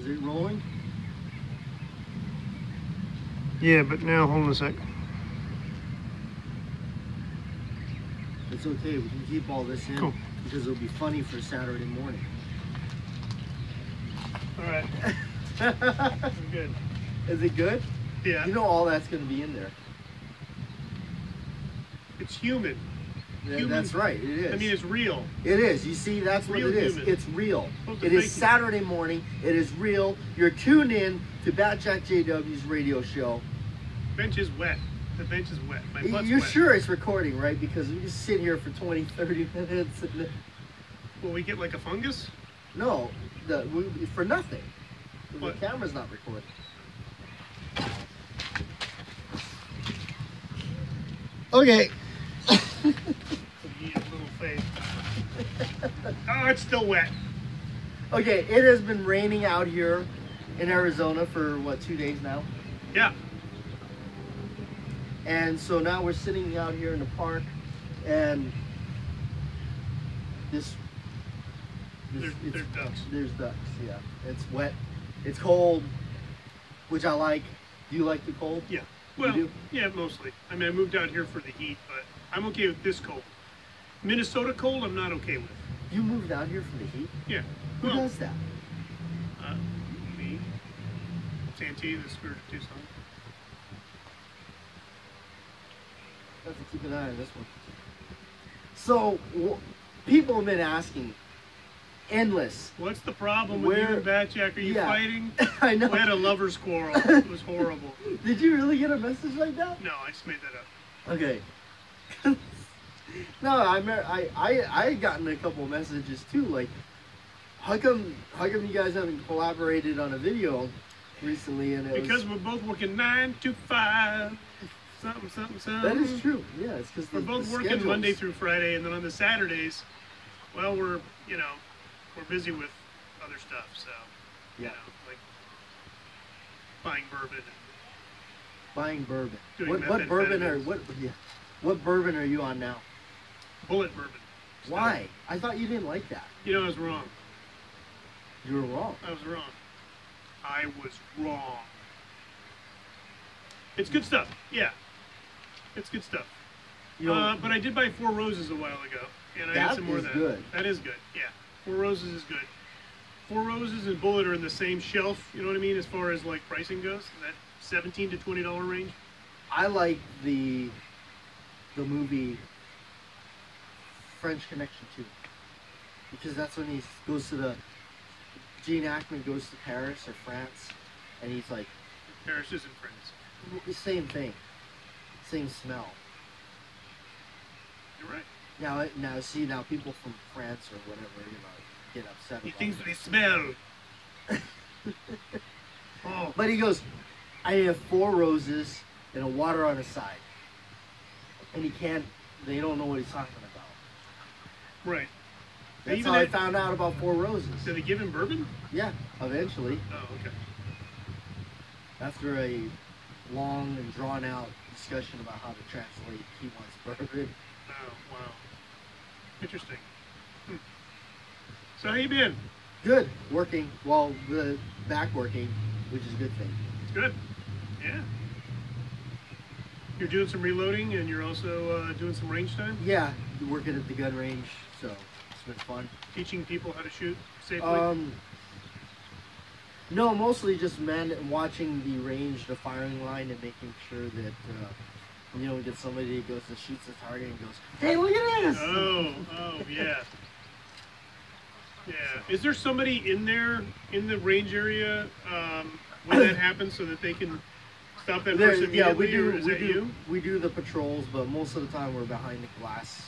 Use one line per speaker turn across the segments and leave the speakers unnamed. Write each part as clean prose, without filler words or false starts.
Is it rolling?
Yeah, but now, hold on a sec.
It's okay. We can keep all this in
Cool.
because it'll be funny for Saturday morning.
All right. I'm good.
Is it good?
Yeah.
You know all that's going to be in there.
It's human.
Yeah, that's right. It is.
I mean, it's real.
It is. You see, that's what
Real
it is.
human.
It's real.
Supposed to
It is
fake it.
Saturday morning. It is real. You're tuned in to BATJAC J.W.'s radio show.
Bench is wet. The bench is wet. My butt's
You're
wet.
sure it's recording, right? Because we just sit here for 20, 30 minutes. And then,
Will we get like a fungus?
no, for nothing.
What?
The camera's not recording. Okay.
Yeah, little face. Oh, it's still wet.
Okay, it has been raining out here in Arizona for, what, 2 days now?
Yeah.
And so now we're sitting out here in the park, and there's
ducks.
There's ducks, yeah. It's wet. It's cold, which I like. Do you like the cold?
Yeah. Well,
do?
yeah, mostly. I mean, I moved out here for the heat, but I'm okay with this cold. Minnesota cold, I'm not okay with.
You moved out here for the heat?
Yeah.
Who
Well,
does that?
Me. Santee, the Spirit of Tucson.
I have to keep an eye on this one. So, people have been asking, endless.
What's the problem with you and BATJAC? Are you
Yeah.
fighting?
I know.
We had a lover's quarrel. It was horrible.
Did you really get a message like that?
No, I just made that up.
Okay. No, I had gotten a couple of messages too, like, how come you guys haven't collaborated on a video recently? And it
Because
was,
we're both working 9 to 5. Something, something, something.
that is true. Yeah, it's because
We're both working Monday through Friday, and then on the Saturdays, well, we're busy with other stuff. So,
Yeah.
like buying bourbon.
Buying bourbon.
Doing
What bourbon are
methamphetamines.
what bourbon are you on now?
Bullet bourbon.
Why? I thought you didn't like that.
You know, I was wrong.
You were wrong.
I was wrong. I was wrong. It's good stuff. Yeah. It's good stuff.
You know,
But I did buy Four Roses a while ago, and I
That
had some more
is
of that.
good.
That is good. Yeah. Four Roses is good. Four Roses and Bullet are in the same shelf, you know what I mean, as far as like pricing goes? That $17 to $20 range.
I like the movie French Connection 2, because that's when he goes to Gene Hackman goes to Paris or France, and he's like,
Paris isn't France.
the same thing, same smell.
You're right.
Now see, people from France or whatever, get upset
He
about
thinks
it.
they smell. Oh,
But he goes, I have 4 roses and a water on the side. And they don't know what he's talking about.
right.
That's
Even
how I
at-
found out about 4 roses.
Did they give him bourbon?
Yeah, eventually.
Oh, okay.
After a long and drawn out discussion about how to translate he wants bourbon.
Oh, wow. Interesting. So how you been?
Good. Working. Well, the back working, which is a good thing.
It's good. Yeah. You're doing some reloading, and you're also doing some range time?
Yeah, working at the gun range, so it's been fun.
Teaching people how to shoot safely?
No, mostly just watching the range, the firing line, and making sure that we get somebody that goes and shoots the target and goes, "Hey, look at this!"
Oh, yeah. Yeah. Is there somebody in there, in the range area, when that happens so that they can stop that person
Yeah,
immediately, or is that you?
We do the patrols, but most of the time we're behind the glass.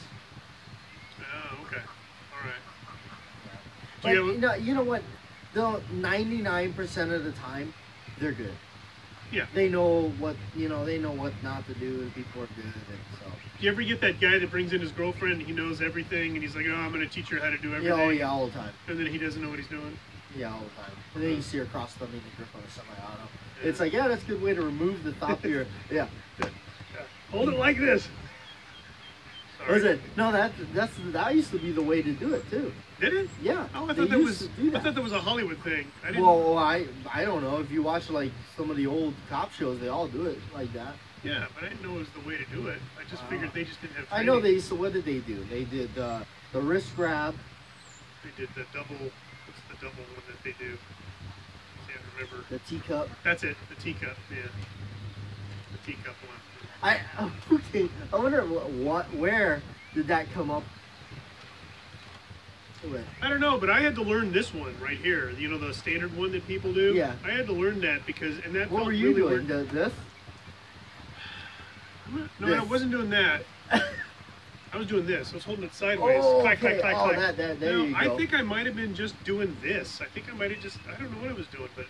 Oh, okay. All right.
But
Do you
you know what? Though 99% of the time, they're good.
Yeah.
They know what they know what not to do, and people are good, and so.
Do you ever get that guy that brings in his girlfriend, he knows everything, and he's like, oh, I'm going to teach her how to do everything.
Yeah, oh yeah, all the time.
And then he doesn't know what he's doing?
Yeah, all the time. And then you see her cross-thumbing the grip on a semi-auto.
Yeah.
It's like, yeah, that's a good way to remove the top of your, yeah.
Hold it like this.
Was it? No, that used to be the way to do it too.
Did it?
Yeah.
Oh, I
they
thought that
used
was.
to do that.
I thought that was a Hollywood thing. I didn't.
Well, I don't know. If you watch like some of the old cop shows, they all do it like that.
Yeah, but I didn't know it was the way to do it. I just figured they just didn't have
I
training.
know they. So what did they do? They did the wrist grab.
They did the double. What's the double one that they do? I can't remember.
The teacup.
That's it. The teacup. Yeah. The teacup one.
Okay. I wonder where did that come up? With?
I don't know, but I had to learn this one right here. You know, the standard one that people do.
Yeah.
I had to learn that because that.
What
felt
were you
really
doing?
weird.
This?
No,
This.
I wasn't doing that. I was doing this. I was holding it sideways.
Oh,
clack,
okay.
clack, clack,
Oh,
clack.
there
No,
you go.
I think I might have been just doing this. I think I might have just. I don't know what I was doing, but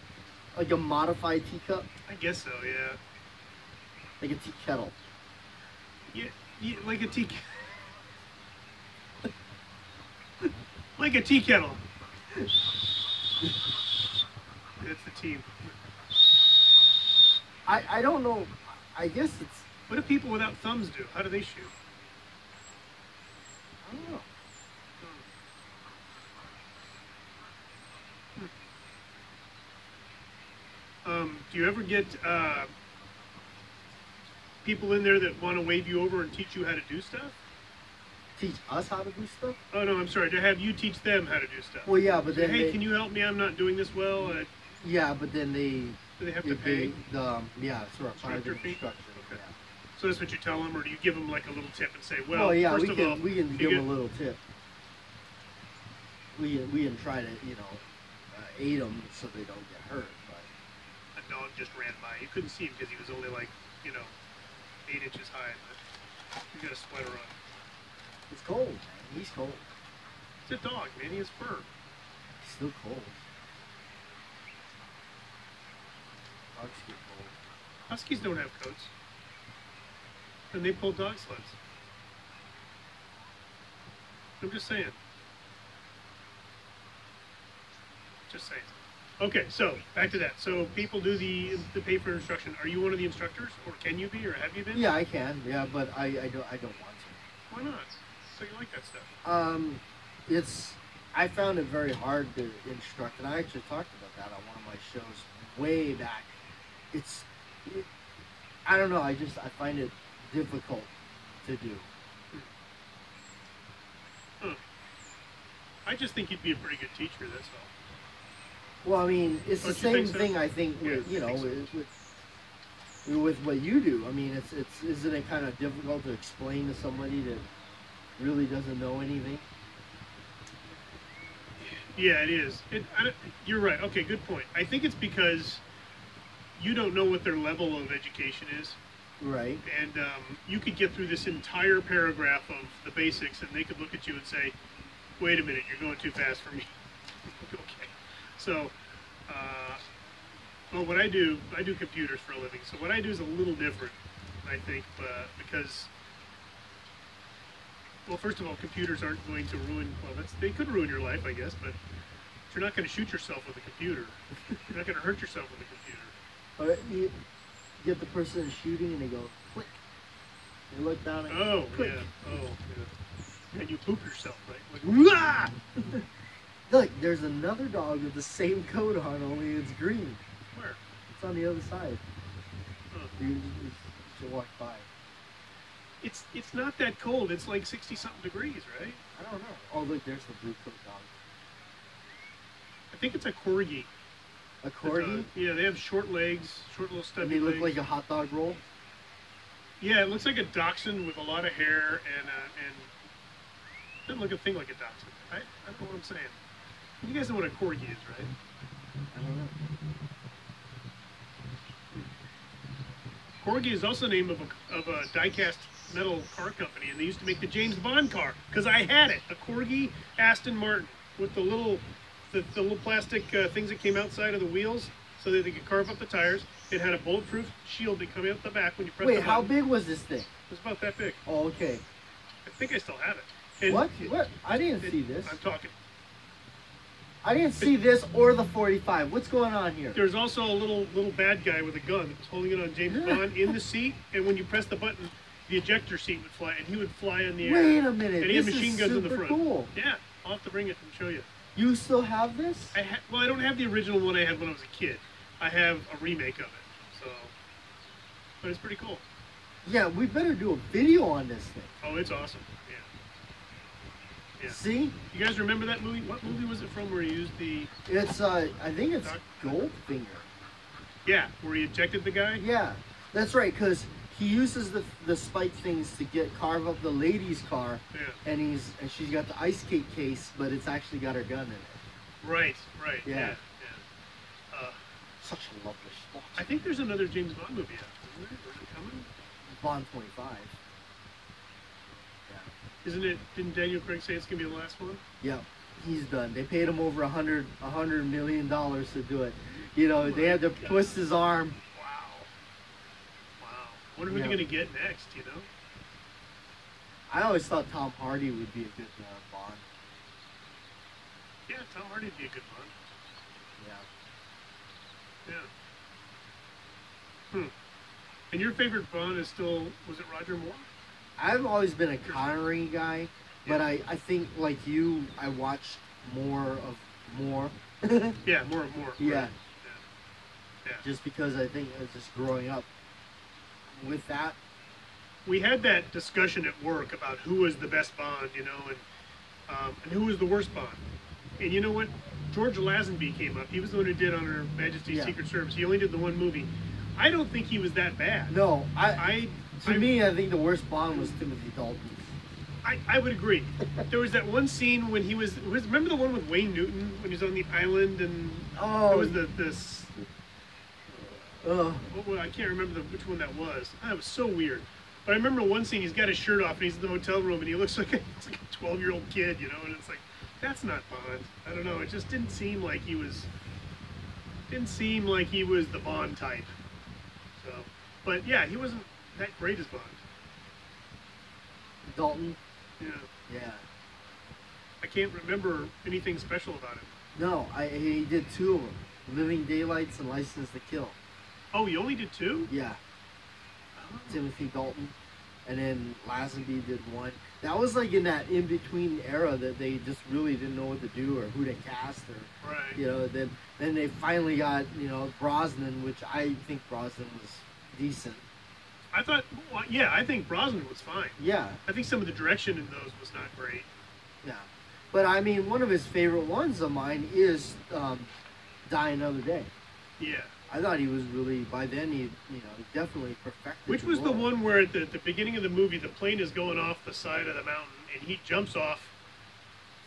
Like a modified teacup?
I guess so. Yeah.
Like a tea kettle.
Yeah, like a tea. Like a tea kettle. That's the team.
I don't know. I guess it's.
What do people without thumbs do? How do they shoot?
I don't know.
Do you ever get people in there that want to wave you over and teach you how to do stuff?
Teach us how to do stuff?
Oh no, I'm sorry. To have you teach them how to do stuff.
Well, yeah, but
Say,
then
hey, can you help me? I'm not doing this well.
Yeah, but then
Do they have to pay?
Yeah, sort of private
Instructor fee?
instruction.
Okay.
Yeah.
So that's what you tell them, or do you give them like a little tip and say, well,
Well, yeah,
first
we
of
can
all,
we can
you
give
get-
them a little tip. We can try to aid them so they don't get hurt. But
a dog just ran by. You couldn't see him because he was only like 8 inches high. But you got a sweater on.
it's cold, man. He's cold.
It's a dog, man. He has fur.
He's still cold. Dogs get cold.
Huskies don't have coats, and they pull dog sleds. I'm just saying. Just saying. Okay, so back to that. So people do the pay for instruction. Are you one of the instructors, or can you be, or have you been?
Yeah, I can. Yeah, but I don't want to.
Why not? So you like that stuff?
I found it very hard to instruct, and I actually talked about that on one of my shows way back. I don't know. I find it difficult to do.
I just think you'd be a pretty good teacher. That's all.
Well, I mean, it's
Don't
the
you
same
think so?
thing. I think with
Yeah, I think
with what you do. I mean, isn't it kind of difficult to explain to somebody that really doesn't know anything?
Yeah, it is. You're right. Okay, good point. I think it's because you don't know what their level of education is.
Right.
And you could get through this entire paragraph of the basics, and they could look at you and say, wait a minute, you're going too fast for me. Okay. So, well, what I do computers for a living. So what I do is a little different, I think, because, well, first of all, computers aren't going to ruin, they could ruin your life, I guess, but you're not going to shoot yourself with a computer. You're not going to hurt yourself with a computer.
You get the person shooting, and they go click. They look down and click.
Yeah. And you poop yourself, right? Like, "Wah!"
Look, there's another dog with the same coat on, only it's green.
Where?
It's on the other side.
Huh.
You should walk by.
It's not that cold. It's like 60-something degrees, right?
I don't know. Oh, look, there's the blue coat dog.
I think it's a corgi.
A corgi?
Yeah, they have short legs, short little
And
stubby
they look
legs.
like a hot dog roll?
Yeah, it looks like a dachshund with a lot of hair and doesn't look a thing like a dachshund. I don't know what I'm saying. You guys know what a corgi is, right?
I don't know.
Corgi is also the name of a die-cast metal car company, and they used to make the James Bond car because I had it, a Corgi Aston Martin with the little plastic things that came outside of the wheels so that they could carve up the tires. It had a bulletproof shield that come out the back when you press the
Wait,
button.
how big was this thing?
It was about that big.
Oh, okay.
I think I still have it. And
What? I didn't see this.
I'm talking.
I didn't see this or the 45. What's going on here?
There's also a little bad guy with a gun that was holding it on James Bond in the seat, and when you press the button, the ejector seat would fly, and he would fly in the air.
Wait a minute.
And he had
This
machine
is
guns in the
super
front.
cool.
Yeah, I'll have to bring it and show you.
You still have this?
Well, I don't have the original one I had when I was a kid. I have a remake of it, so. But it's pretty cool.
Yeah, we better do a video on this thing.
Oh, it's awesome. Yeah. Yeah.
See?
You guys remember that movie? What movie was it from where he used the...
It's, I think it's Goldfinger.
Yeah, where he ejected the guy?
Yeah, that's right, because he uses the spike things to carve up the lady's car,
Yeah.
and she's got the ice skate case, but it's actually got her gun in it.
Right, right.
Yeah.
Yeah.
Such a lovely spot.
I think there's another James Bond movie out, isn't there? Is it coming?
Bond 25. Yeah.
Isn't it? Didn't Daniel Craig say it's gonna be the last one?
Yeah, he's done. They paid him over $100 million to do it. You know, they had to twist his arm.
Wow. Wow. Wonder who they're gonna get next. You know.
I always thought Tom Hardy would be a good Bond.
Yeah, Tom Hardy would be a good Bond.
Yeah.
Yeah. And your favorite Bond is still, was it Roger Moore?
I've always been a Connery guy, but I think, like you, I watched more.
Yeah, more and more.
Yeah.
Right. Yeah.
Just because I think it's just growing up with that.
We had that discussion at work about who was the best Bond, you know, and who was the worst Bond. And you know what? George Lazenby came up. He was the one who did On Her Majesty's Secret Service. He only did the one movie. I don't think he was that bad.
No, to me, I think the worst Bond was Timothy Dalton.
I would agree. There was that one scene when he was remember the one with Wayne Newton when he was on the island and there was this. I can't remember which one that was. That was so weird. But I remember one scene. He's got his shirt off and he's in the hotel room and he looks like a 12-year-old kid, you know, and it's like. That's not Bond. I don't know. It just didn't seem like he was. Didn't seem like he was the Bond type. So, but yeah, he wasn't that great as Bond.
Dalton.
Yeah.
Yeah.
I can't remember anything special about him.
No, he did two of them: Living Daylights and License to Kill.
Oh, he only did two?
Yeah.
Oh.
Timothy Dalton, and then Lazenby did one. That was like in that in-between era that they just really didn't know what to do or who to cast or,
right.
You know, then they finally got, you know, Brosnan, which I think Brosnan was decent.
I thought, well, yeah, I think Brosnan was fine.
Yeah.
I think some of the direction in those was not great.
Yeah. But I mean, one of his favorite ones of mine is Die Another Day.
Yeah.
I thought he was really, by then he definitely perfected.
Which was the one where at the beginning of the movie, the plane is going off the side of the mountain, and he jumps off,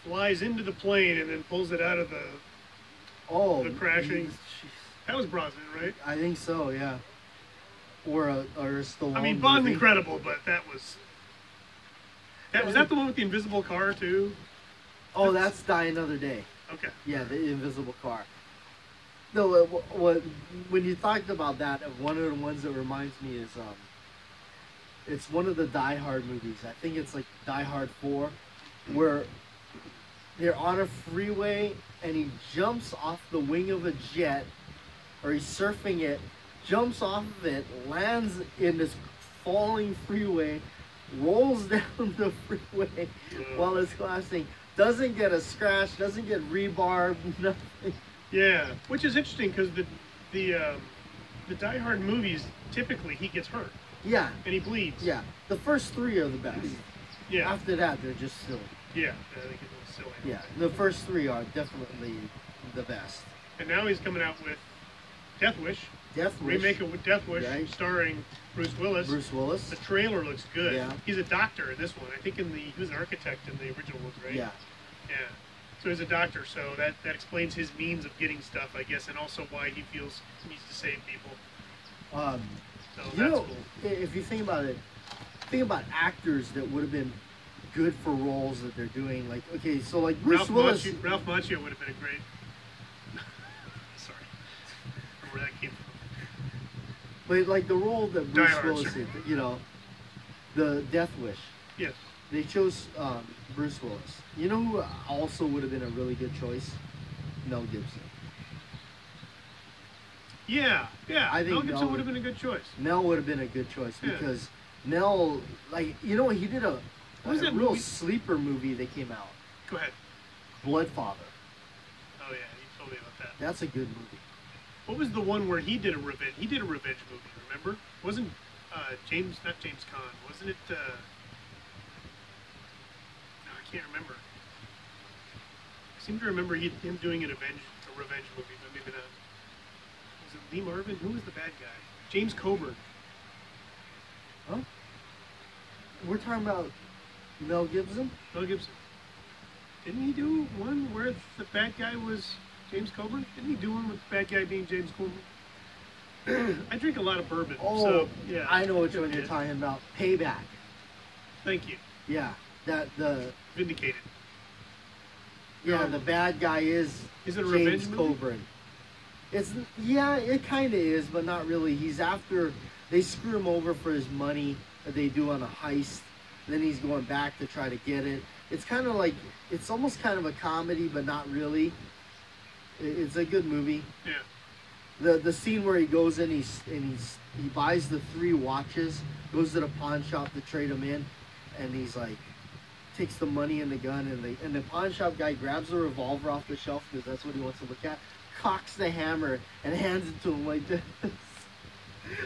flies into the plane, and then pulls it out of the crashing. That was Brosnan, right?
I think so, yeah. Or Stallone.
I mean, Bond's incredible, but was that the one with the invisible car too?
Oh, that's Die Another Day.
Okay.
Yeah, the invisible car. No, when you talked about that, one of the ones that reminds me is it's one of the Die Hard movies. I think it's like Die Hard 4, where they're on a freeway and he jumps off the wing of a jet, or he's surfing it, jumps off of it, lands in this falling freeway, rolls down the freeway while it's collapsing, doesn't get a scratch, doesn't get rebar, nothing.
Yeah, which is interesting because the Die Hard movies, typically he gets hurt.
Yeah.
And he bleeds.
Yeah. The first three are the best.
Yeah.
After that, they're just silly.
Yeah, I think it's silly.
Yeah, the first three are definitely the best.
And now he's coming out with Death Wish.
Death Wish.
Remake of Death Wish,
right.
Starring Bruce Willis.
Bruce Willis.
The trailer looks good.
Yeah.
He's a doctor in this one. I think he was an architect in the original ones, right?
Yeah.
Yeah. So he's a doctor, so that explains his means of getting stuff, I guess, and also why he feels he needs to save people. So that's cool.
If you think about it, think about actors that would have been good for roles that they're doing. Like, okay, so like Bruce Willis.
Ralph Macchio would have been a great. Sorry, where that came from.
But like the role that Bruce Willis did, you know, the Death Wish.
Yes.
They chose Bruce Willis. You know who also would have been a really good choice? Mel Gibson.
Yeah.
I think
Mel Gibson would have been a good choice.
Mel would have been a good choice because Mel, like, you know, he did
What was
a
that
real
movie?
sleeper movie that came out,
Go ahead.
Bloodfather.
Oh yeah, you told me about that.
That's a good movie.
What was the one where he did a revenge? He did a revenge movie. Remember? Wasn't not James Caan? Wasn't it? No, I can't remember. I seem to remember him doing a revenge movie, but maybe not. Was it Lee Marvin? Who was the bad guy? James Coburn.
Huh? We're talking about Mel Gibson?
Mel Gibson. Didn't he do one where the bad guy was James Coburn? Didn't he do one with the bad guy being James Coburn? I drink a lot of bourbon,
Oh,
so yeah.
I know which one you're talking about. Payback.
Thank you.
Yeah, the
Vindicated.
the bad guy is
it a
James
revenge movie?
Coburn. It kind of is, but not really. He's after they screw him over for his money that they do on a heist. Then he's going back to try to get it. It's kind of like it's almost kind of a comedy, but not really. It's a good movie.
Yeah.
The scene where he goes in, he buys the 3 watches, goes to the pawn shop to trade them in, and he's like, takes the money and the gun, and the pawn shop guy grabs the revolver off the shelf because that's what he wants to look at, cocks the hammer and hands it to him like this.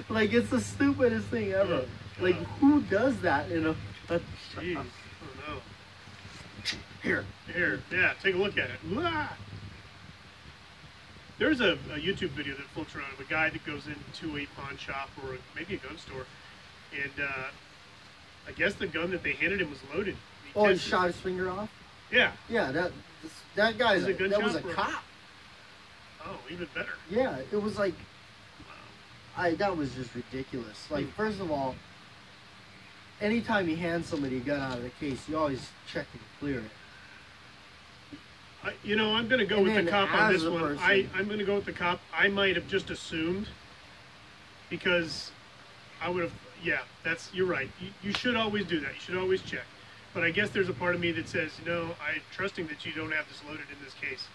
Like, it's the stupidest thing ever.
Oh,
like, who does that in a
Jeez. Oh no.
Here,
Yeah, take a look at it. Ah! There's a YouTube video that floats around of a guy that goes into a pawn shop or maybe a gun store, and I guess the gun that they handed him was loaded.
he shot his finger off.
Yeah.
Yeah, that guy
Was it a gun
that was a
shop or-
cop.
Oh, even better.
Yeah, it was like
Wow.
that was just ridiculous. Like, first of all, anytime you hand somebody a gun out of the case, you always check and clear it.
I'm going to go
And
with the
then
cop on
as
this
a
one.
person-
I'm going to go with the cop. I might have just assumed because I would have. Yeah, you're right. You should always do that. You should always check. But I guess there's a part of me that says, I'm trusting that you don't have this loaded in this case.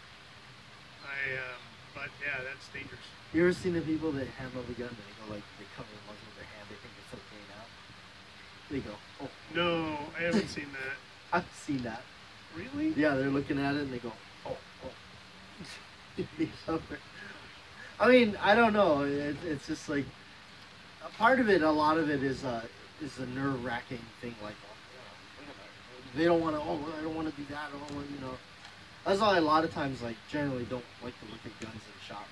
But yeah, that's dangerous.
You ever seen the people that handle the gun and they go like, they cover the muzzle with their hand, they think it's okay now? They go, oh.
No, I haven't seen that.
I've seen that.
Really?
Yeah, they're looking at it and they go, oh. They cover. I mean, I don't know. It's just like, a lot of it is a nerve-wracking thing. Like, they don't want to. Oh, I don't want to do that. I don't want, That's why a lot of times, like, generally don't like to look at guns in shops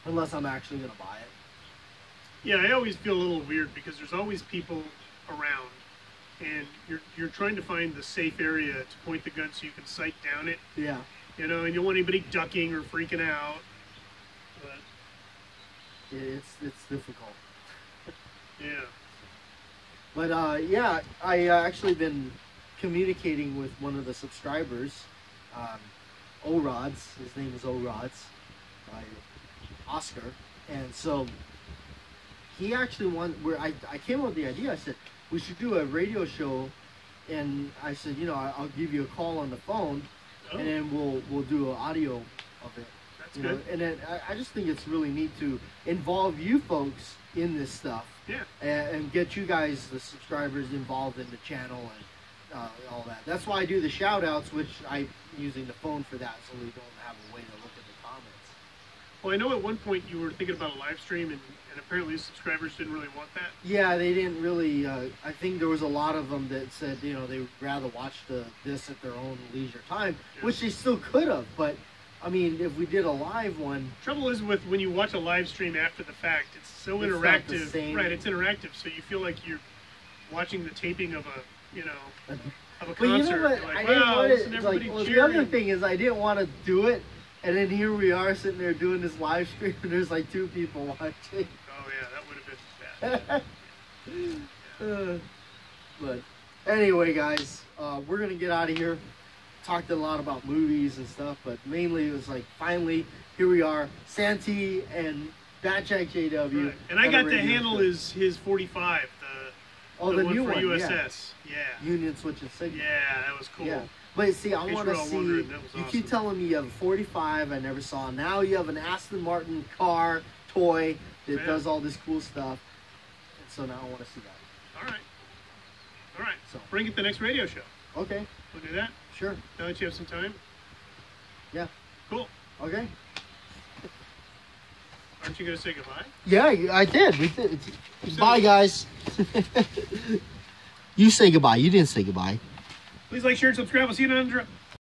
unless I'm actually gonna buy it.
Yeah, I always feel a little weird because there's always people around, and you're trying to find the safe area to point the gun so you can sight down it.
Yeah.
And you don't want anybody ducking or freaking out. But
It's difficult.
yeah.
But I actually been communicating with one of the subscribers, O-Rods. His name is O-Rods, by Oscar, and so he actually I came up with the idea. I said we should do a radio show, and I said I'll give you a call on the phone, and then we'll do an audio of it.
That's good.
And then I just think it's really neat to involve you folks in this stuff.
Yeah.
And get you guys, the subscribers, involved in the channel and all that. That's why I do the shout outs, which I'm using the phone for that, so we don't have a way to look at the comments.
Well, I know at one point you were thinking about a live stream, and apparently subscribers didn't really want that.
Yeah, they didn't really. I think there was a lot of them that said they would rather watch this at their own leisure time, which they still could have. But I mean, if we did a live one,
Trouble is with when you watch a live stream after the fact, it's so
It's not
interactive.
the same.
Right, it's interactive, so you feel like you're watching the taping of a of a
but
concert.
you know what?
You're like,
I didn't
wow,
want
listen
it.
to
Like,
everybody
the other
cheering.
thing is, I didn't want to do it, and then here we are sitting there doing this live stream, and there's like 2 people watching.
Oh yeah, that would have been bad.
But anyway, guys, we're gonna get out of here. Talked a lot about movies and stuff, but mainly it was like, finally, here we are, Santee and BATJAC J.W.
Right. And I
on a
got to
radio
handle
show.
his 45,
the
the one
new
for
one,
USS. Yeah.
Union Switch and Signal.
Yeah, that was cool.
Yeah. But see, I
In case
want
you're
to
all
see.
wondering, that was
You keep
awesome.
telling me you have a 45. I never saw. Now you have an Aston Martin car toy that
Yeah.
does all this cool stuff. And so now I want to see that.
All right.
So.
Bring it the next radio show.
Okay.
We'll do that.
Sure.
Now that you have some time.
Yeah.
Cool.
Okay.
Aren't you going to say goodbye?
Yeah, I did. We did. Bye, guys. You say goodbye. You didn't say goodbye.
Please like, share, and subscribe. We'll see you in another.